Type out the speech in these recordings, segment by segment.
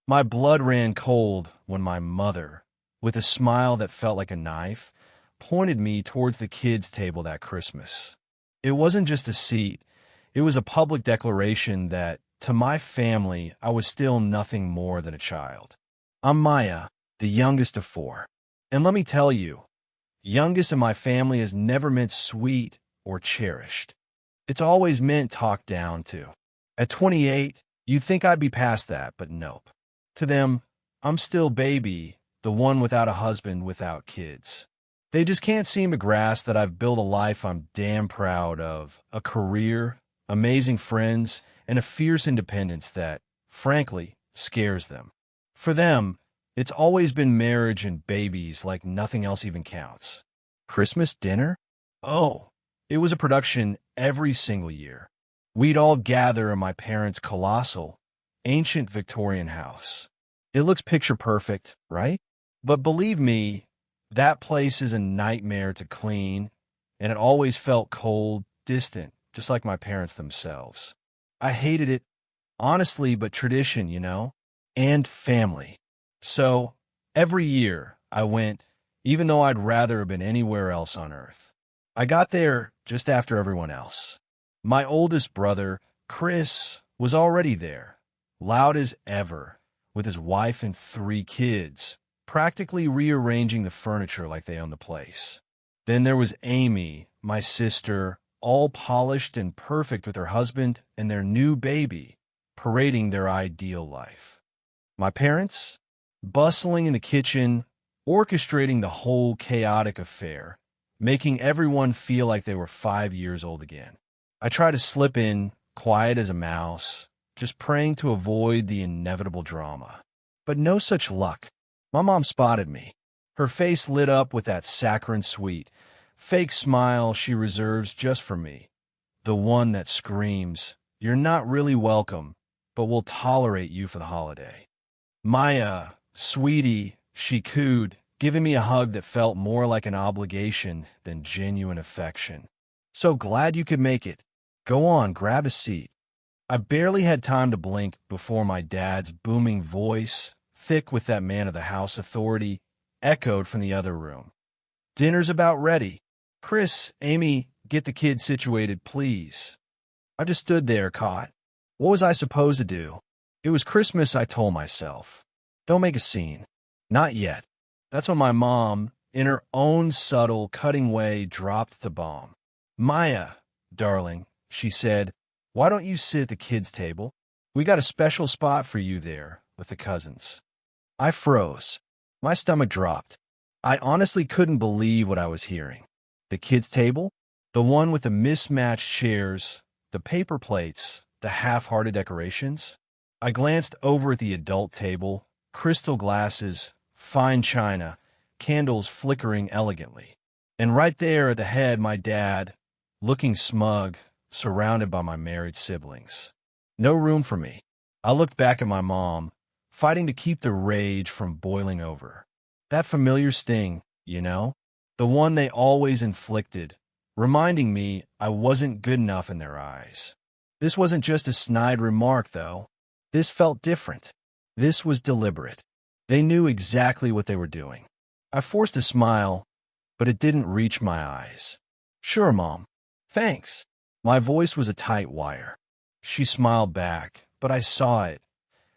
My blood ran cold when my mother, with a smile that felt like a knife, pointed me towards the kids' table that Christmas. It wasn't just a seat, it was a public declaration that, to my family, I was still nothing more than a child. I'm Maya, the youngest of four. And let me tell you, youngest in my family has never meant sweet or cherished. It's always meant talked down to. At 28, you'd think I'd be past that, but nope. To them, I'm still baby, the one without a husband, without kids. They just can't seem to grasp that I've built a life I'm damn proud of, a career, amazing friends, and a fierce independence that, frankly, scares them. For them, it's always been marriage and babies like nothing else even counts. Christmas dinner? Oh, it was a production every single year. We'd all gather in my parents' colossal, ancient Victorian house. It looks picture perfect, right? But believe me, that place is a nightmare to clean, and it always felt cold, distant, just like my parents themselves. I hated it, honestly, but tradition, and family. So, every year I went, even though I'd rather have been anywhere else on earth. I got there just after everyone else. My oldest brother, Chris, was already there, loud as ever, with his wife and 3 kids, practically rearranging the furniture like they owned the place. Then there was Amy, my sister, all polished and perfect with her husband and their new baby, parading their ideal life. My parents, bustling in the kitchen, orchestrating the whole chaotic affair, making everyone feel like they were 5 years old again. I tried to slip in, quiet as a mouse, just praying to avoid the inevitable drama. But no such luck. My mom spotted me. Her face lit up with that saccharine sweet, fake smile she reserves just for me. The one that screams, "You're not really welcome, but we'll tolerate you for the holiday." Maya, sweetie, she cooed, giving me a hug that felt more like an obligation than genuine affection. "So glad you could make it. Go on, grab a seat." I barely had time to blink before my dad's booming voice, thick with that man of the house authority, echoed from the other room. "Dinner's about ready. Chris, Amy, get the kids situated, please." I just stood there, caught. What was I supposed to do? It was Christmas, I told myself. Don't make a scene. Not yet. That's when my mom, in her own subtle, cutting way, dropped the bomb. "Maya, darling," she said, "why don't you sit at the kids' table? We got a special spot for you there, with the cousins." I froze. My stomach dropped. I honestly couldn't believe what I was hearing. The kids' table? The one with the mismatched chairs, the paper plates, the half-hearted decorations? I glanced over at the adult table, crystal glasses, fine china, candles flickering elegantly. And right there at the head, my dad, looking smug, surrounded by my married siblings. No room for me. I looked back at my mom, fighting to keep the rage from boiling over. That familiar sting, the one they always inflicted, reminding me I wasn't good enough in their eyes. This wasn't just a snide remark, though. This felt different. This was deliberate. They knew exactly what they were doing. I forced a smile, but it didn't reach my eyes. "Sure, Mom. Thanks." My voice was a tight wire. She smiled back, but I saw it.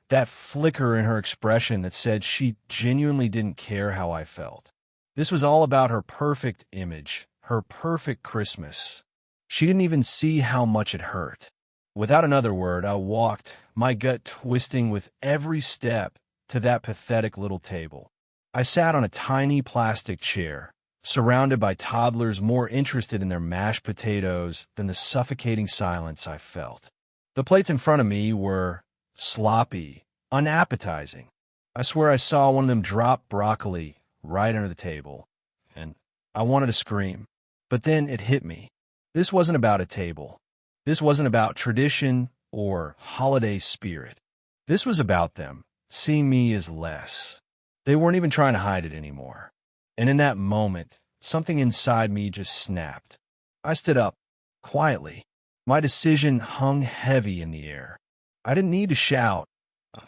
That flicker in her expression that said she genuinely didn't care how I felt. This was all about her perfect image, her perfect Christmas. She didn't even see how much it hurt. Without another word, I walked, my gut twisting with every step, to that pathetic little table. I sat on a tiny plastic chair, surrounded by toddlers more interested in their mashed potatoes than the suffocating silence I felt. The plates in front of me were sloppy, unappetizing. I swear I saw one of them drop broccoli right under the table, and I wanted to scream. But then it hit me. This wasn't about a table. This wasn't about tradition or holiday spirit. This was about them seeing me as less. They weren't even trying to hide it anymore. And in that moment, something inside me just snapped. I stood up, quietly. My decision hung heavy in the air. I didn't need to shout.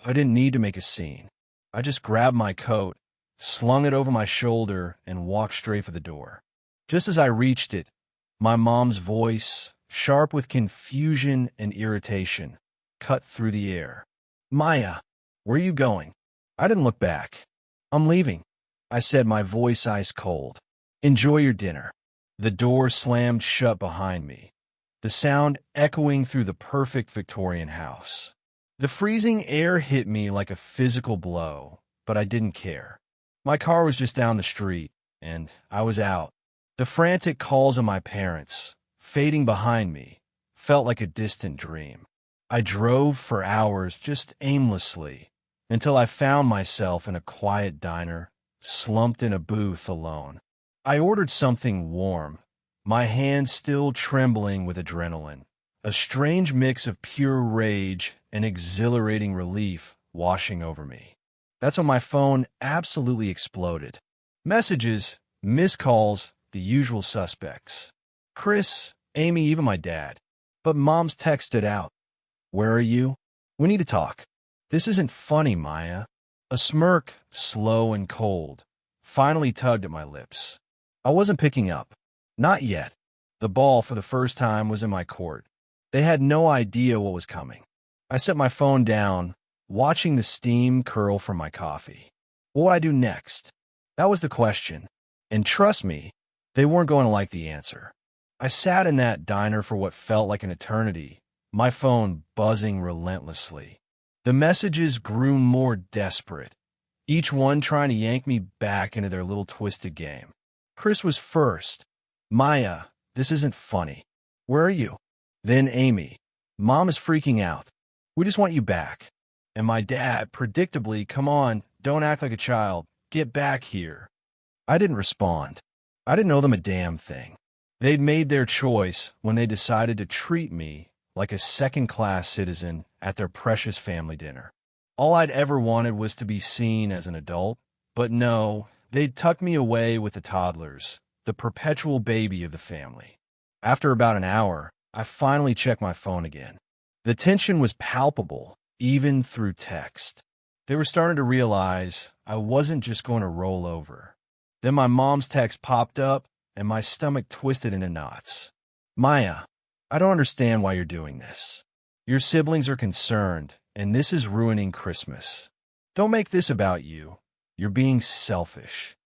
I didn't need to make a scene. I just grabbed my coat, slung it over my shoulder, and walked straight for the door. Just as I reached it, my mom's voice, sharp with confusion and irritation, cut through the air. "Maya, where are you going?" I didn't look back. "I'm leaving," I said, my voice ice cold. "Enjoy your dinner." The door slammed shut behind me, the sound echoing through the perfect Victorian house. The freezing air hit me like a physical blow, but I didn't care. My car was just down the street, and I was out. The frantic calls of my parents, fading behind me, felt like a distant dream. I drove for hours just aimlessly, until I found myself in a quiet diner, slumped in a booth alone. I ordered something warm, my hands still trembling with adrenaline, a strange mix of pure rage and exhilarating relief washing over me. That's when my phone absolutely exploded. Messages, missed calls, the usual suspects. Chris, Amy, even my dad. But Mom's text stood out. "Where are you? We need to talk." "This isn't funny, Maya." A smirk, slow and cold, finally tugged at my lips. I wasn't picking up. Not yet. The ball, for the first time, was in my court. They had no idea what was coming. I set my phone down, watching the steam curl from my coffee. What would I do next? That was the question. And trust me, they weren't going to like the answer. I sat in that diner for what felt like an eternity, my phone buzzing relentlessly. The messages grew more desperate, each one trying to yank me back into their little twisted game. Chris was first. "Maya, this isn't funny. Where are you?" Then Amy. "Mom is freaking out. We just want you back." And my dad, predictably, "Come on, don't act like a child. Get back here." I didn't respond. I didn't owe them a damn thing. They'd made their choice when they decided to treat me like a second-class citizen at their precious family dinner. All I'd ever wanted was to be seen as an adult, but no, they'd tuck me away with the toddlers, the perpetual baby of the family. After about an hour, I finally checked my phone again. The tension was palpable, even through text. They were starting to realize I wasn't just going to roll over. Then my mom's text popped up, and my stomach twisted into knots. "Maya, I don't understand why you're doing this. Your siblings are concerned, and this is ruining Christmas. Don't make this about you. You're being selfish."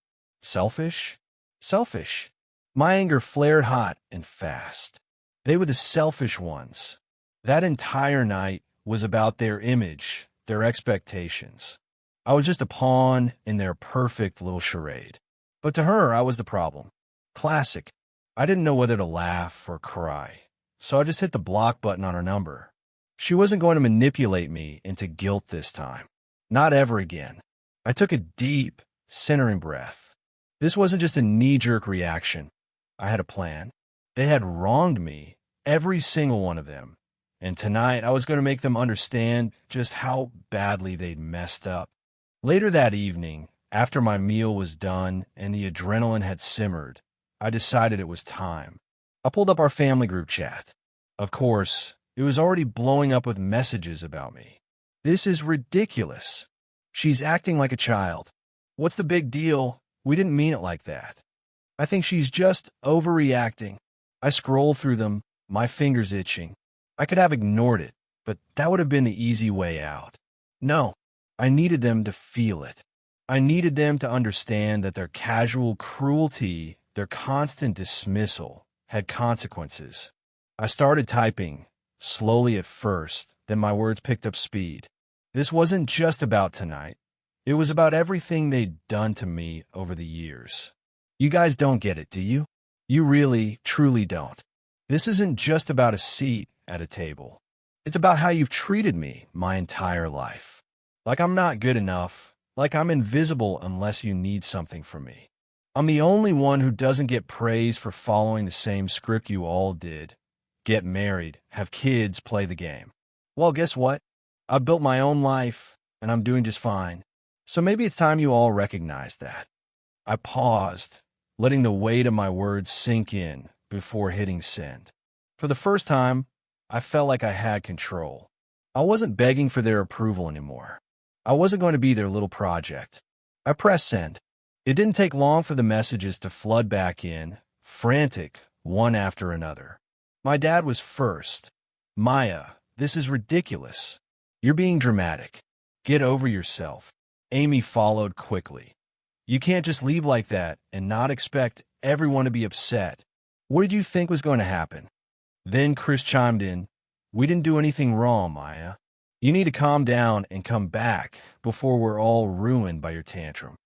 Selfish? Selfish. My anger flared hot and fast. They were the selfish ones. That entire night was about their image, their expectations. I was just a pawn in their perfect little charade. But to her, I was the problem. Classic. I didn't know whether to laugh or cry, so I just hit the block button on her number. She wasn't going to manipulate me into guilt this time. Not ever again. I took a deep, centering breath. This wasn't just a knee-jerk reaction. I had a plan. They had wronged me, every single one of them. And tonight, I was going to make them understand just how badly they'd messed up. Later that evening, after my meal was done and the adrenaline had simmered, I decided it was time. I pulled up our family group chat. Of course, it was already blowing up with messages about me. "This is ridiculous. She's acting like a child. What's the big deal? We didn't mean it like that. I think she's just overreacting." I scrolled through them, my fingers itching. I could have ignored it, but that would have been the easy way out. No, I needed them to feel it. I needed them to understand that their casual cruelty, their constant dismissal, had consequences. I started typing, slowly at first, then my words picked up speed. This wasn't just about tonight. It was about everything they'd done to me over the years. You guys don't get it, do you? You really, truly don't. This isn't just about a seat at a table. It's about how you've treated me my entire life. Like I'm not good enough, like I'm invisible unless you need something from me. I'm the only one who doesn't get praised for following the same script you all did. Get married, have kids, play the game. Well, guess what? I built my own life, and I'm doing just fine. So maybe it's time you all recognize that. I paused, letting the weight of my words sink in before hitting send. For the first time, I felt like I had control. I wasn't begging for their approval anymore. I wasn't going to be their little project. I pressed send. It didn't take long for the messages to flood back in, frantic, one after another. My dad was first. "Maya, this is ridiculous. You're being dramatic. Get over yourself." Amy followed quickly. "You can't just leave like that and not expect everyone to be upset. What did you think was going to happen?" Then Chris chimed in, "We didn't do anything wrong, Maya. You need to calm down and come back before we're all ruined by your tantrum."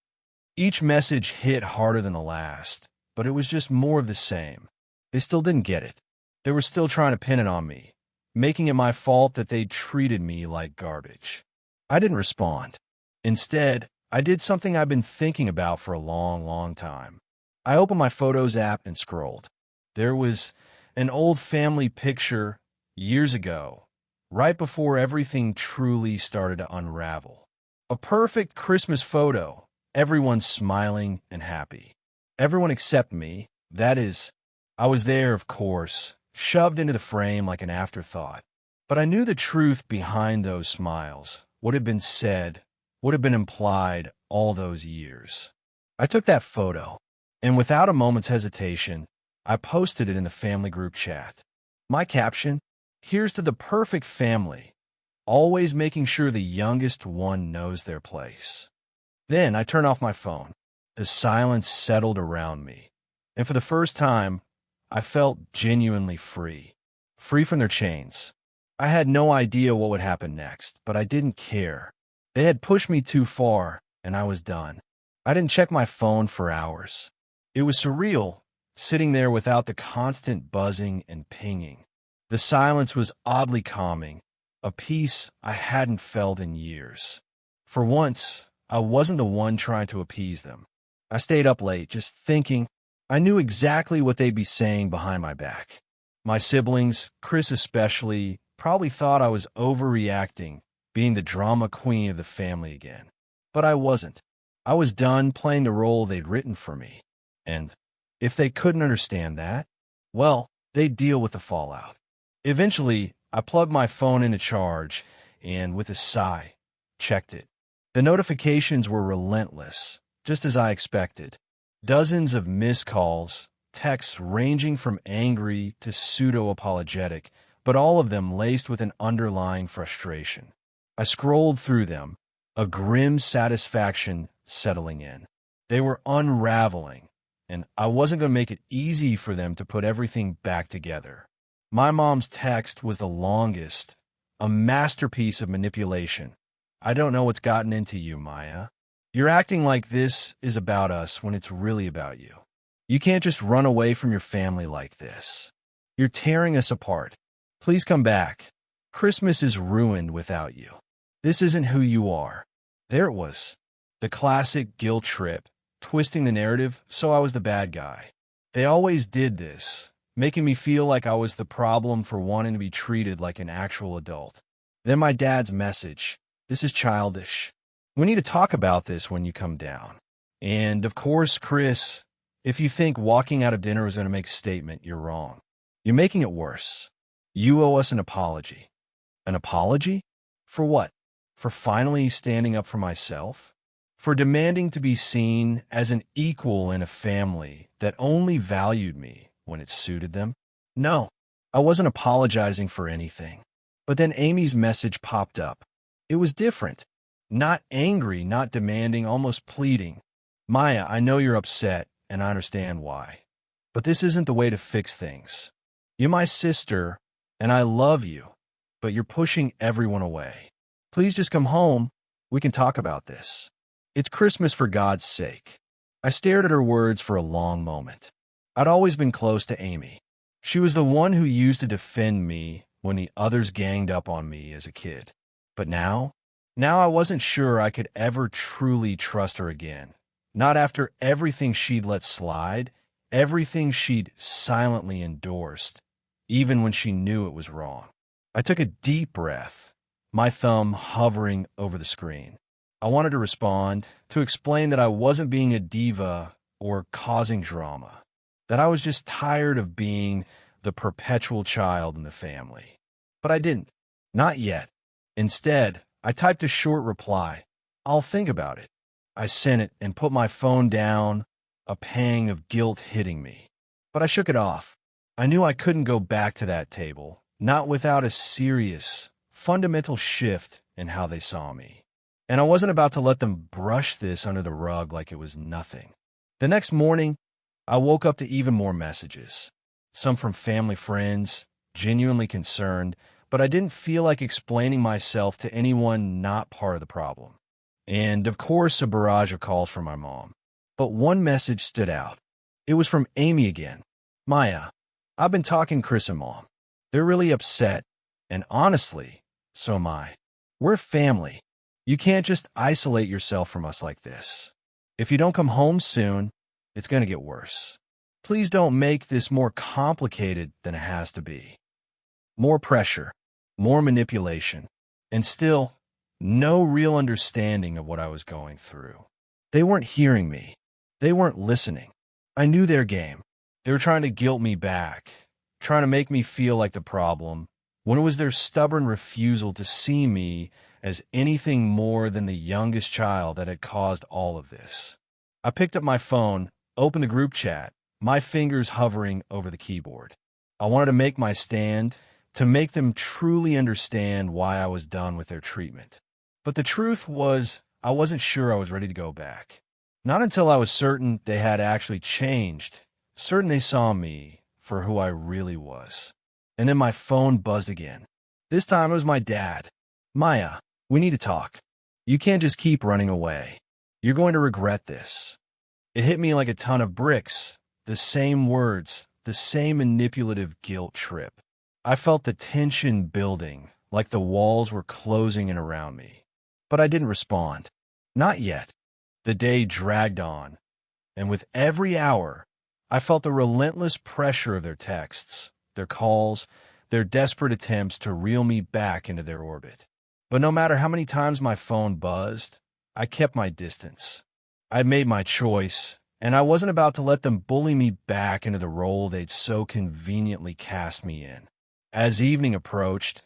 Each message hit harder than the last, but it was just more of the same. They still didn't get it. They were still trying to pin it on me, making it my fault that they treated me like garbage. I didn't respond. Instead, I did something I've been thinking about for a long, long time. I opened my Photos app and scrolled. There was an old family picture years ago, right before everything truly started to unravel. A perfect Christmas photo, everyone smiling and happy. Everyone except me. That is, I was there, of course, shoved into the frame like an afterthought. But I knew the truth behind those smiles, what had been said, what had been implied all those years. I took that photo, and without a moment's hesitation, I posted it in the family group chat. My caption: "Here's to the perfect family, always making sure the youngest one knows their place." Then I turned off my phone. The silence settled around me, and for the first time, I felt genuinely free. Free from their chains. I had no idea what would happen next, but I didn't care. They had pushed me too far, and I was done. I didn't check my phone for hours. It was surreal, sitting there without the constant buzzing and pinging. The silence was oddly calming, a peace I hadn't felt in years. For once, I wasn't the one trying to appease them. I stayed up late, just thinking. I knew exactly what they'd be saying behind my back. My siblings, Chris especially, probably thought I was overreacting, being the drama queen of the family again. But I wasn't. I was done playing the role they'd written for me. And if they couldn't understand that, well, they'd deal with the fallout. Eventually, I plugged my phone into charge and, with a sigh, checked it. The notifications were relentless, just as I expected. Dozens of missed calls, texts ranging from angry to pseudo-apologetic, but all of them laced with an underlying frustration. I scrolled through them, a grim satisfaction settling in. They were unraveling, and I wasn't going to make it easy for them to put everything back together. My mom's text was the longest, a masterpiece of manipulation. "I don't know what's gotten into you, Maya. You're acting like this is about us when it's really about you. You can't just run away from your family like this. You're tearing us apart. Please come back. Christmas is ruined without you. This isn't who you are." There it was. The classic guilt trip, twisting the narrative so I was the bad guy. They always did this, making me feel like I was the problem for wanting to be treated like an actual adult. Then my dad's message: "This is childish. We need to talk about this when you come down." And, of course, Chris, if you think walking out of dinner is going to make a statement, you're wrong. You're making it worse. You owe us an apology. An apology? For what? For finally standing up for myself? For demanding to be seen as an equal in a family that only valued me when it suited them? No, I wasn't apologizing for anything. But then Amy's message popped up. It was different. Not angry, not demanding, almost pleading. "Maya, I know you're upset, and I understand why. But this isn't the way to fix things. You're my sister, and I love you, but you're pushing everyone away. Please just come home. We can talk about this. It's Christmas, for God's sake." I stared at her words for a long moment. I'd always been close to Amy. She was the one who used to defend me when the others ganged up on me as a kid. But now I wasn't sure I could ever truly trust her again. Not after everything she'd let slide, everything she'd silently endorsed, even when she knew it was wrong. I took a deep breath, my thumb hovering over the screen. I wanted to respond, to explain that I wasn't being a diva or causing drama, that I was just tired of being the perpetual child in the family. But I didn't. Not yet. Instead, I typed a short reply, I'll think about it. I sent it and put my phone down, a pang of guilt hitting me. But I shook it off. I knew I couldn't go back to that table, not without a serious, fundamental shift in how they saw me. And I wasn't about to let them brush this under the rug like it was nothing. The next morning, I woke up to even more messages. Some from family friends, genuinely concerned, but I didn't feel like explaining myself to anyone not part of the problem. And, of course, a barrage of calls from my mom. But one message stood out. It was from Amy again. Maya, I've been talking to Chris and Mom. They're really upset. And honestly, so am I. We're family. You can't just isolate yourself from us like this. If you don't come home soon, it's going to get worse. Please don't make this more complicated than it has to be. More pressure, more manipulation, and still, no real understanding of what I was going through. They weren't hearing me. They weren't listening. I knew their game. They were trying to guilt me back, trying to make me feel like the problem, when it was their stubborn refusal to see me as anything more than the youngest child that had caused all of this. I picked up my phone, opened the group chat, my fingers hovering over the keyboard. I wanted to make my stand, to make them truly understand why I was done with their treatment. But the truth was, I wasn't sure I was ready to go back. Not until I was certain they had actually changed, certain they saw me for who I really was. And then my phone buzzed again. This time it was my dad. Maya, we need to talk. You can't just keep running away. You're going to regret this. It hit me like a ton of bricks. The same words, the same manipulative guilt trip. I felt the tension building, like the walls were closing in around me. But I didn't respond. Not yet. The day dragged on, and with every hour, I felt the relentless pressure of their texts, their calls, their desperate attempts to reel me back into their orbit. But no matter how many times my phone buzzed, I kept my distance. I'd made my choice, and I wasn't about to let them bully me back into the role they'd so conveniently cast me in. As evening approached,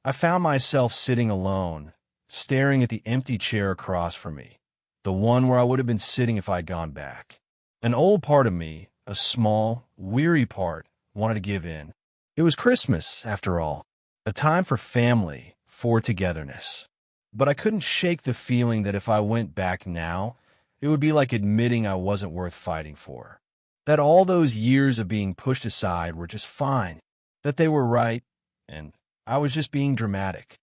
I found myself sitting alone, staring at the empty chair across from me, the one where I would have been sitting if I'd gone back. An old part of me, a small, weary part, wanted to give in. It was Christmas, after all, a time for family, for togetherness. But I couldn't shake the feeling that if I went back now, it would be like admitting I wasn't worth fighting for. That all those years of being pushed aside were just fine. That they were right, and I was just being dramatic.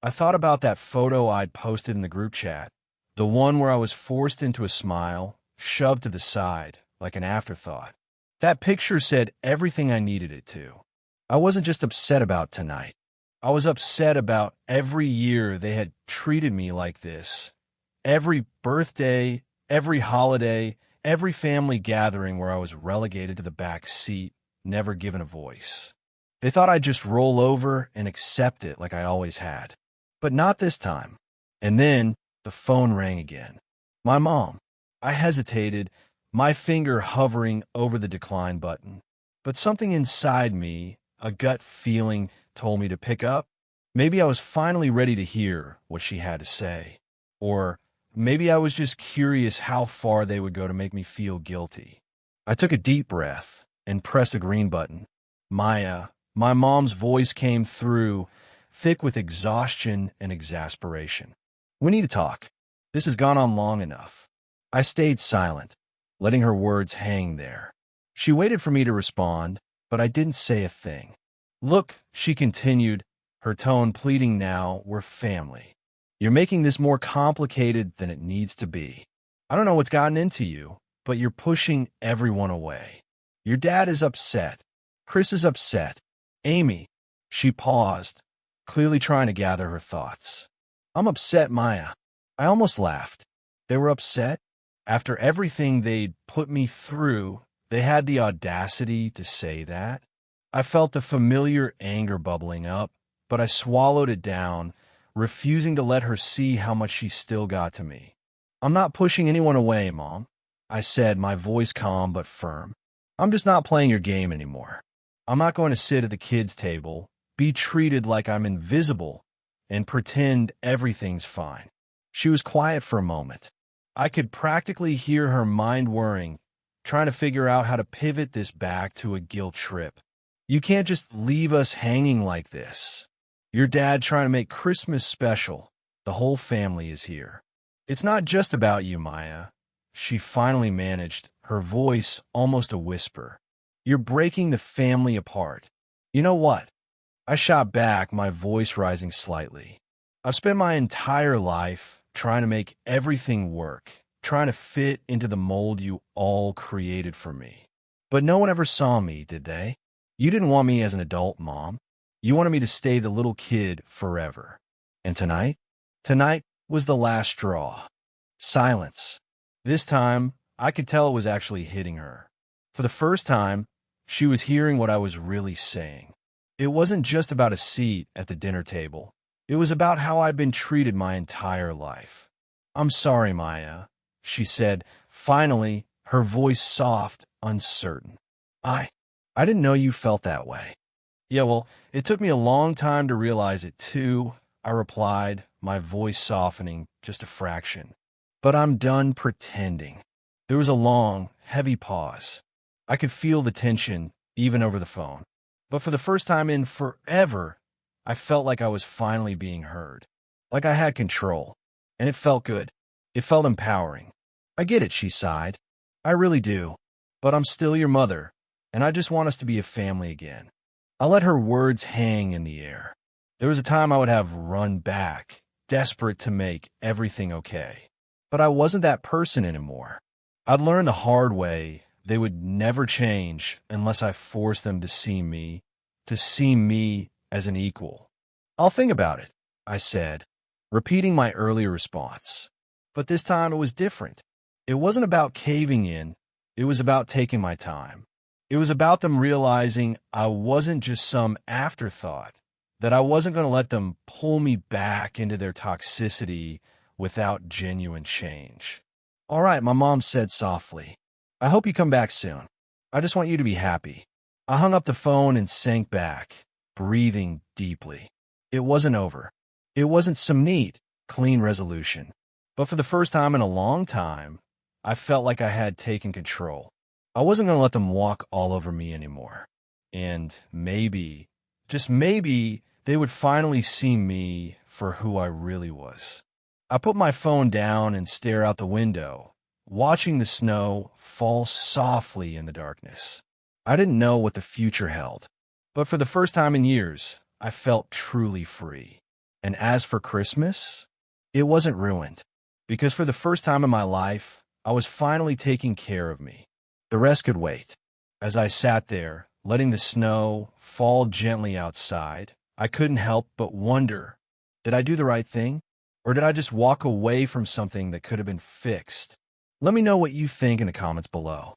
I thought about that photo I'd posted in the group chat, the one where I was forced into a smile, shoved to the side, like an afterthought. That picture said everything I needed it to. I wasn't just upset about tonight. I was upset about every year they had treated me like this. Every birthday, every holiday, every family gathering where I was relegated to the back seat, never given a voice. They thought I'd just roll over and accept it like I always had. But not this time. And then the phone rang again. My mom. I hesitated, my finger hovering over the decline button. But something inside me, a gut feeling, told me to pick up. Maybe I was finally ready to hear what she had to say. Or maybe I was just curious how far they would go to make me feel guilty. I took a deep breath and pressed the green button. Maya. My mom's voice came through, thick with exhaustion and exasperation. We need to talk. This has gone on long enough. I stayed silent, letting her words hang there. She waited for me to respond, but I didn't say a thing. Look, she continued, her tone pleading now, we're family. You're making this more complicated than it needs to be. I don't know what's gotten into you, but you're pushing everyone away. Your dad is upset. Chris is upset. Amy. She paused, clearly trying to gather her thoughts. I'm upset, Maya. I almost laughed. They were upset? After everything they'd put me through, they had the audacity to say that? I felt the familiar anger bubbling up, but I swallowed it down, refusing to let her see how much she still got to me. I'm not pushing anyone away, Mom, I said, my voice calm but firm. I'm just not playing your game anymore. I'm not going to sit at the kids' table, be treated like I'm invisible, and pretend everything's fine. She was quiet for a moment. I could practically hear her mind whirring, trying to figure out how to pivot this back to a guilt trip. You can't just leave us hanging like this. Your dad trying to make Christmas special. The whole family is here. It's not just about you, Maya. She finally managed, her voice almost a whisper. You're breaking the family apart. You know what? I shot back, my voice rising slightly. I've spent my entire life trying to make everything work, trying to fit into the mold you all created for me. But no one ever saw me, did they? You didn't want me as an adult, Mom. You wanted me to stay the little kid forever. And tonight? Tonight was the last straw. Silence. This time, I could tell it was actually hitting her. For the first time, she was hearing what I was really saying. It wasn't just about a seat at the dinner table. It was about how I'd been treated my entire life. I'm sorry, Maya, she said, finally, her voice soft, uncertain. I didn't know you felt that way. Yeah, well, it took me a long time to realize it too, I replied, my voice softening just a fraction. But I'm done pretending. There was a long, heavy pause. I could feel the tension, even over the phone. But for the first time in forever, I felt like I was finally being heard. Like I had control. And it felt good. It felt empowering. I get it, she sighed. I really do. But I'm still your mother, and I just want us to be a family again. I let her words hang in the air. There was a time I would have run back, desperate to make everything okay. But I wasn't that person anymore. I'd learned the hard way they would never change unless I forced them to see me as an equal. I'll think about it, I said, repeating my earlier response. But this time it was different. It wasn't about caving in. It was about taking my time. It was about them realizing I wasn't just some afterthought, that I wasn't going to let them pull me back into their toxicity without genuine change. All right, my mom said softly. I hope you come back soon. I just want you to be happy. I hung up the phone and sank back, breathing deeply. It wasn't over. It wasn't some neat, clean resolution. But for the first time in a long time, I felt like I had taken control. I wasn't going to let them walk all over me anymore. And maybe, just maybe, they would finally see me for who I really was. I put my phone down and stared out the window, watching the snow fall softly in the darkness. I didn't know what the future held, but for the first time in years, I felt truly free. And as for Christmas, it wasn't ruined, because for the first time in my life, I was finally taking care of me. The rest could wait. As I sat there, letting the snow fall gently outside, I couldn't help but wonder, did I do the right thing? Or did I just walk away from something that could have been fixed? Let me know what you think in the comments below.